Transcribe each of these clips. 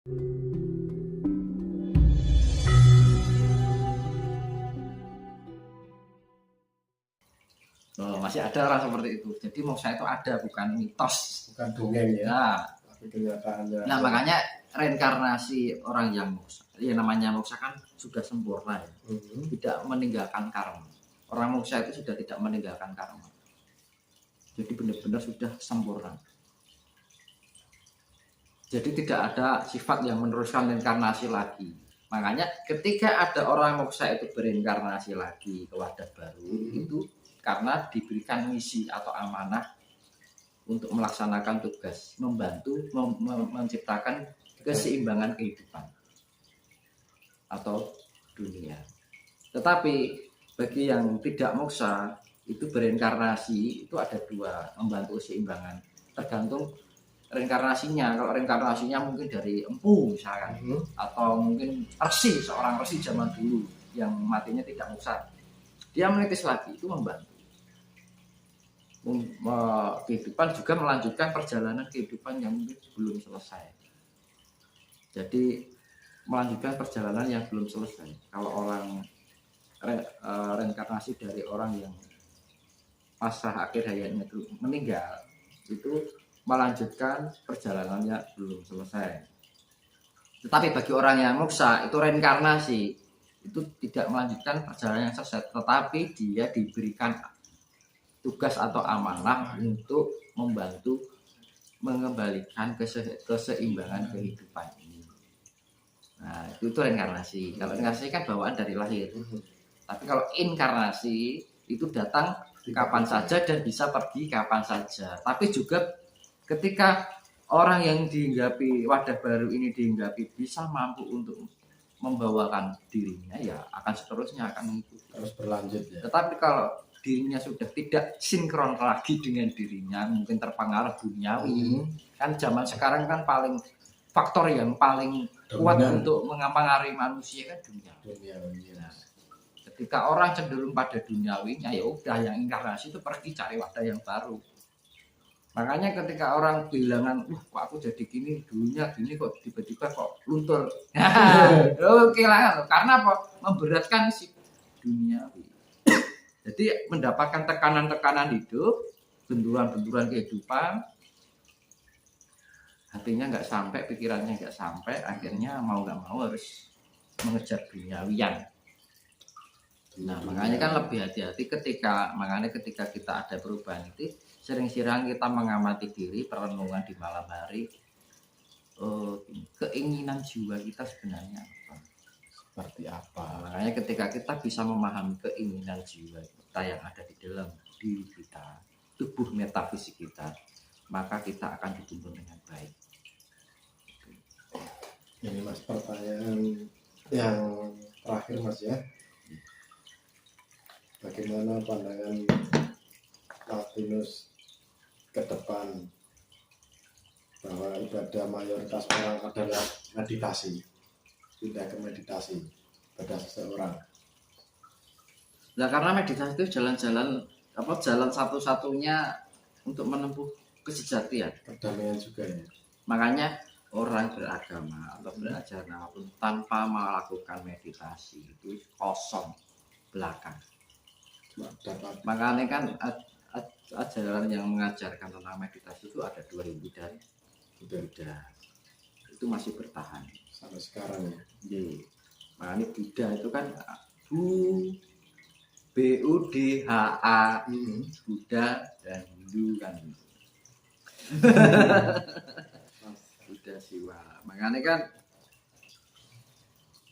Oh, masih ada orang seperti itu. Jadi moksa itu ada, bukan mitos, bukan dongeng ya. Nah, tapi kenyataannya. Nah makanya reinkarnasi orang yang moksa, ya namanya moksa kan sudah sempurna ya, tidak meninggalkan karma. Orang moksa itu sudah tidak meninggalkan karma. Jadi benar-benar sudah sempurna. Jadi tidak ada sifat yang meneruskan reinkarnasi lagi. Makanya ketika ada orang moksa itu bereinkarnasi lagi ke wadah baru, itu karena diberikan misi atau amanah untuk melaksanakan tugas, membantu menciptakan keseimbangan kehidupan atau dunia. Tetapi bagi yang tidak moksa, itu bereinkarnasi itu ada dua, membantu keseimbangan. Tergantung reinkarnasinya. Kalau reinkarnasinya mungkin dari empu misalkan, atau mungkin resi, seorang resi zaman dulu yang matinya tidak moksa, dia menitis lagi, itu membantu kehidupan, juga melanjutkan perjalanan kehidupan yang mungkin belum selesai. Jadi melanjutkan perjalanan yang belum selesai. Kalau orang reinkarnasi dari orang yang masa akhir hayatnya itu meninggal, itu melanjutkan perjalanannya belum selesai. Tetapi bagi orang yang moksa, itu reinkarnasi, itu tidak melanjutkan perjalanan yang selesai, tetapi dia diberikan tugas atau amanah untuk membantu mengembalikan keseimbangan kehidupan ini. Nah, itu reinkarnasi. Kalau reinkarnasi kan bawaan dari lahir. Tapi kalau inkarnasi itu datang kapan saja dan bisa pergi kapan saja. Tapi juga ketika orang yang dihinggapi wadah baru ini dihinggapi bisa mampu untuk membawakan dirinya, ya akan seterusnya akan mengikuti. Terus berlanjut ya. Tetapi kalau dirinya sudah tidak sinkron lagi dengan dirinya, mungkin terpengaruh duniawi, kan zaman sekarang kan paling faktor yang paling kuat untuk mengapengaruhi manusia kan duniawi. Nah, ketika orang cenderung pada duniawinya, ya udah, yang inkarnasi itu pergi cari wadah yang baru. Makanya ketika orang bilangan, kok aku jadi gini, dulunya gini kok tiba-tiba kok luntur. Oke lah, karena apa? Memberatkan si duniawi. Jadi mendapatkan tekanan-tekanan hidup, benturan-benturan kehidupan, hatinya nggak sampai, pikirannya nggak sampai, akhirnya mau nggak mau harus mengejar duniawian. Nah makanya kan lebih hati-hati ketika kita ada perubahan itu, sering-sering kita mengamati diri, perenungan di malam hari, keinginan jiwa kita sebenarnya apa? Seperti apa? Makanya ketika kita bisa memahami keinginan jiwa kita yang ada di dalam diri kita, tubuh metafisik kita, maka kita akan dituntun dengan baik. Ini Mas, pertanyaan yang terakhir Mas ya. Bagaimana pandangan Martinus ke depan bahwa ibadah mayoritas orang adalah meditasi, pindah ke meditasi pada seseorang? Nah karena meditasi itu jalan satu-satunya untuk menempuh kesejatian, perdamaian juga ya. Makanya orang beragama atau belajar apapun tanpa melakukan meditasi itu kosong belaka. Makanya kan ajaran yang mengajarkan tentang meditasi itu ada 2000 dan Buddha itu masih bertahan sampai sekarang ya. Makanya Buddha itu kan BUDHA, Buddha dan Hindu kan. Buddha Siwa. Makanya kan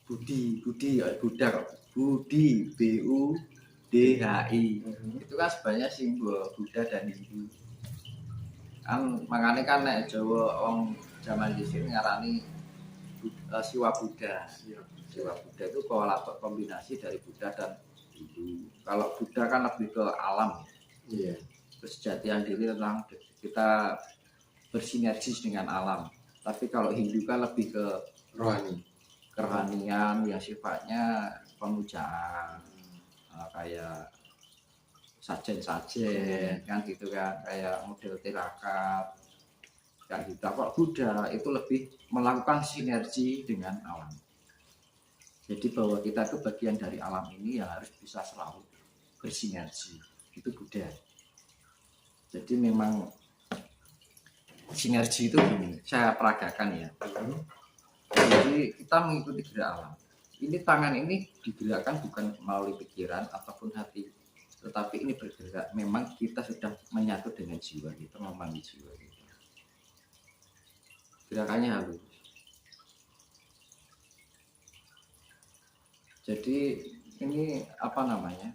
Budi Buddha kok. Budi BUDHI. Itu kan sebenarnya simbol Buddha dan Hindu. Kan makanya kan nek Jawa wong zaman di sini ngarani Siwa Buddha. Siwa Buddha itu kombinasi dari Buddha dan Hindu. Kalau Buddha kan lebih ke alam. Iya. Kesejatian diri tentang kita bersinergis dengan alam. Tapi kalau Hindu kan lebih ke rohani, kerohanian yang sifatnya pemujaan, kayak sajen kan gitu kan, kayak model tirakat. Kayak gitu. Kalau Buddha itu lebih melakukan sinergi dengan alam. Jadi bahwa kita itu bagian dari alam ini yang harus bisa selalu bersinergi. Itu Buddha. Jadi memang sinergi itu gini, saya peragakan ya. Jadi kita mengikuti gerak alam. Ini tangan ini digerakkan bukan melalui pikiran ataupun hati, tetapi ini bergerak. Memang kita sudah menyatu dengan jiwa kita, memanggil jiwa kita. Gerakannya halus. Jadi ini apa namanya?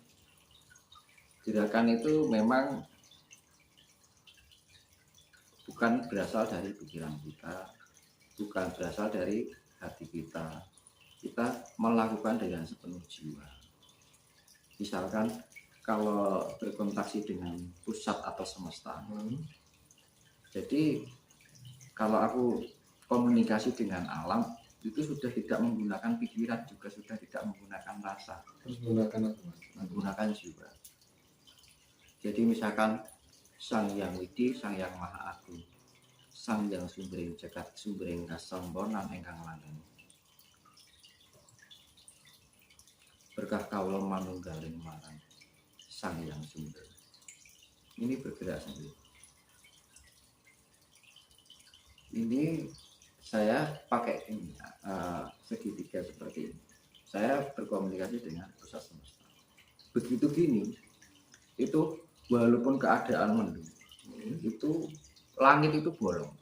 Gerakan itu memang bukan berasal dari pikiran kita, bukan berasal dari hati kita. Kita melakukan dengan sepenuh jiwa. Misalkan kalau berkontaksi dengan pusat atau semesta. Jadi kalau aku komunikasi dengan alam itu sudah tidak menggunakan pikiran, juga sudah tidak menggunakan rasa, Terus menggunakan apa? menggunakan jiwa. Jadi misalkan Sang Yang Widi, Sang Yang Maha Agung, Sang Yang Sumbering Jagat, Sumbering Kasombonan ingkang landheng. Berkah kawula manunggaling marang Sang Yang Sumber. Ini bergerak sendiri. Ini saya pakai ini segitiga seperti ini. Saya berkomunikasi dengan pusat semesta. Begitu gini, itu walaupun keadaan mendung, itu langit itu bolong.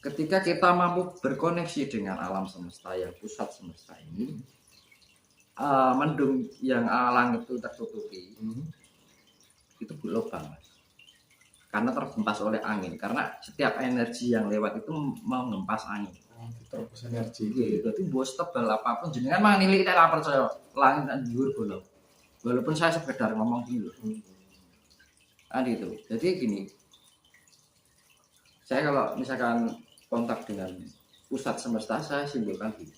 Ketika kita mampu berkoneksi dengan alam semesta yang pusat semesta ini, mendung yang langit itu tertutupi, itu lubang, karena terhempas oleh angin. Karena setiap energi yang lewat itu menghempas angin. Terus energi. Jadi bos tebal apapun jenengan mah nilai kita lapar saya langit dan dhuwur bolong. Walaupun saya sekedar ngomong gitu. Itu. Jadi gini. Saya kalau misalkan kontak dengan pusat semesta, saya simbolkan gini.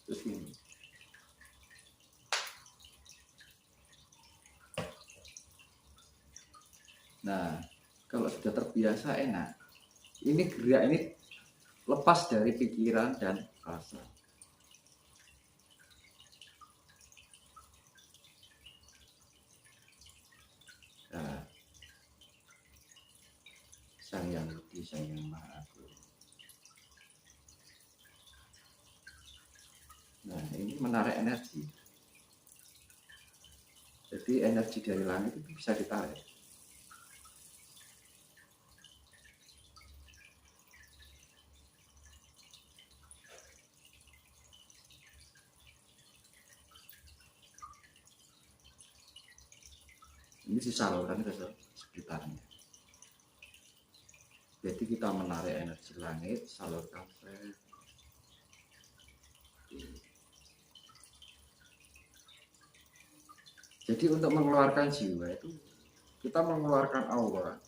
Terus gini. Nah, kalau sudah terbiasa enak. Ini gerak ini lepas dari pikiran dan rasa. Nah, Sang Yang Widi, Sang Yang Maha Agung. Nah, ini menarik energi. Jadi energi dari langit itu bisa ditarik. Ini disalurkan ke sekitarnya. Jadi kita menarik energi langit, salurkan ke. Jadi untuk mengeluarkan jiwa itu kita mengeluarkan aura.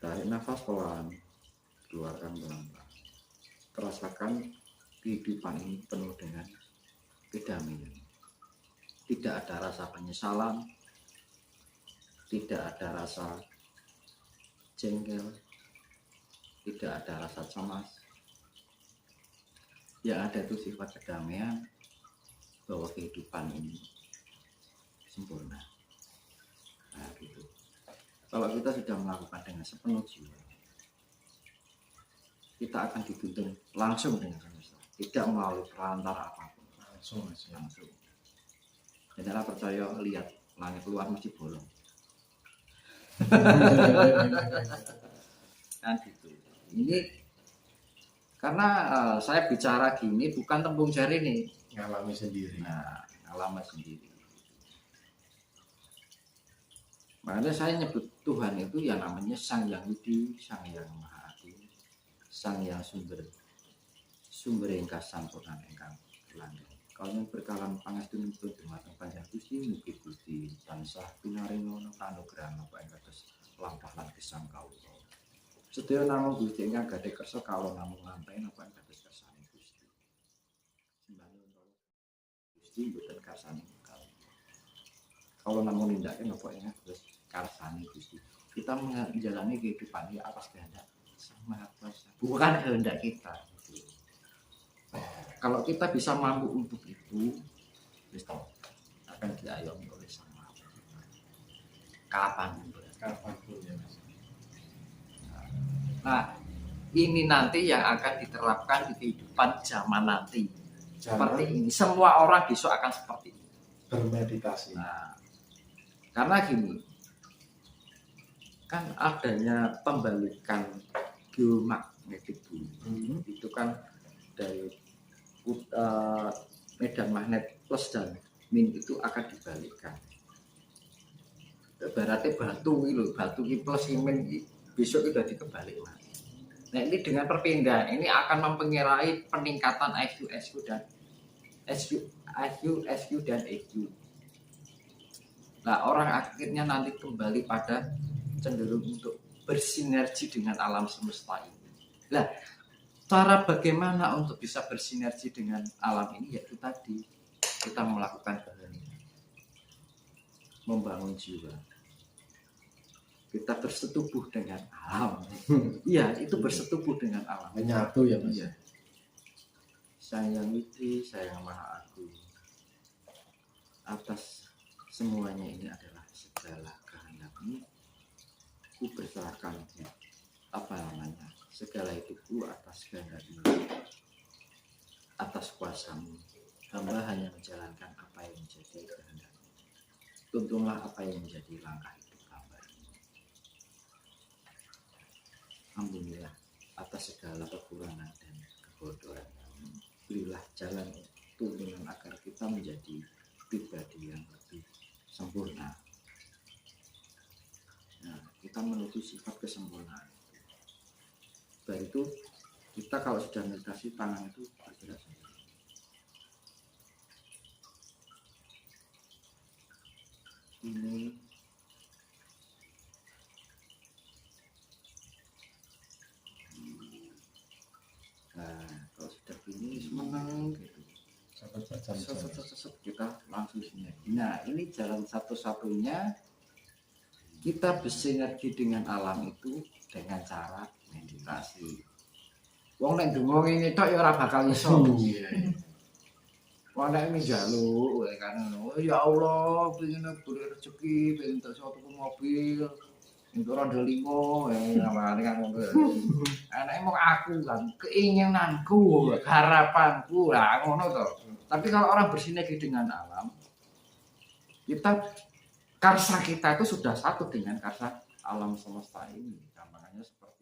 Tarik nafas pelan, keluarkan pelan-pelan. Rasakan kehidupan ini penuh dengan kedamaian. Tidak ada rasa penyesalan, tidak ada rasa jengkel, tidak ada rasa cemas. Yang ada itu sifat kedamaian, bahwa kehidupan ini sempurna. Nah, gitu. Kalau kita sudah melakukan dengan sepenuh jiwa, kita akan dituntun langsung dengan semesta, tidak melalui perantara apapun. Langsung. Janganlah percaya lihat langit luar masih bolong. Kan gitu. Ini karena saya bicara gini bukan tembung jari nih, Ngalami sendiri. Nah, alami sendiri. Makanya saya nyebut Tuhan itu ya namanya Sang Yang Widi, Sang Yang Maha Agung, Sang Yang Sumber ingkang sampurna ingkang landheng. Kalian berkalam pangestun pun dumateng panjang Gusti, mugi Gusti tansah pinaringono kanugrahan napa ing kados lampah lan gesang kawula. Sedaya namung Gusti ingkang gadhah kersa kawula namung lampahi napa ing kados kersane Gusti. Sembah nuwun Gusti boten kersane kawula. kalau namun tindakan pokoknya terus karsani Gusti. Kita menjalani kehidupan ini atas kehendak Sang Maha Kuasa, bukan kehendak kita. Kalau kita bisa mampu untuk itu, akan diayomi oleh Sang Maha Kuasa. Kapanpun ya Mas. Nah, ini nanti yang akan diterapkan di kehidupan zaman nanti. Seperti ini, semua orang besok akan seperti ini. Bermeditasi. Nah, karena gini, kan adanya pembalikan geomagnetik bumi itu kan dari medan magnet plus dan min itu akan dibalikkan. Berarti batu ini plus min besok sudah dikebalik Mas. Nah ini dengan perpindahan ini akan mempengaruhi peningkatan IQ dan EQ. Nah orang akhirnya nanti kembali pada cenderung untuk bersinergi dengan alam semesta ini. Nah cara bagaimana untuk bisa bersinergi dengan alam ini yaitu tadi kita melakukan keheningan, membangun jiwa. Kita bersetubuh dengan alam. Iya, itu bersetubuh dengan alam. Menyatu ya Mas. Iya. Sang Yang Widi, Sang Yang Maha Agung. Atas semuanya ini adalah segala kehendak-Mu. Ku berserahkan segala hidupku atas kehendak-Mu, atas kuasa-Mu. Hamba hanya menjalankan apa yang menjadi kehendak-Mu. Tuntunlah apa yang menjadi langkah hidup hamba ini. Ampunilah atas segala kekurangan dan kebodohan kami. Berilah jalan tuntunan agar kita menjadi pribadi yang lebih sempurna. Nah, kita menuju sifat kesempurnaan. Dari itu kita kalau sudah meditasi tangan itu bergerak sendiri. Ini kalau sudah gini menang gitu. Kita langsung sinergi. Nah ini jalan satu-satunya kita bersinergi dengan alam itu dengan cara meditasi. Wong nek ndonga ngene tok ya ora bakal iso. Wong nek njaluk kan ya Allah pengen golek rezeki, pengen tak tuku mobil, untuk rondo 5 ngawani kan ngono. Anake mung aku kan, keinginanku, harapanku lah ngono to. Tapi kalau orang bersinergi dengan alam, karsa kita itu sudah satu dengan karsa alam semesta ini. Gampangannya seperti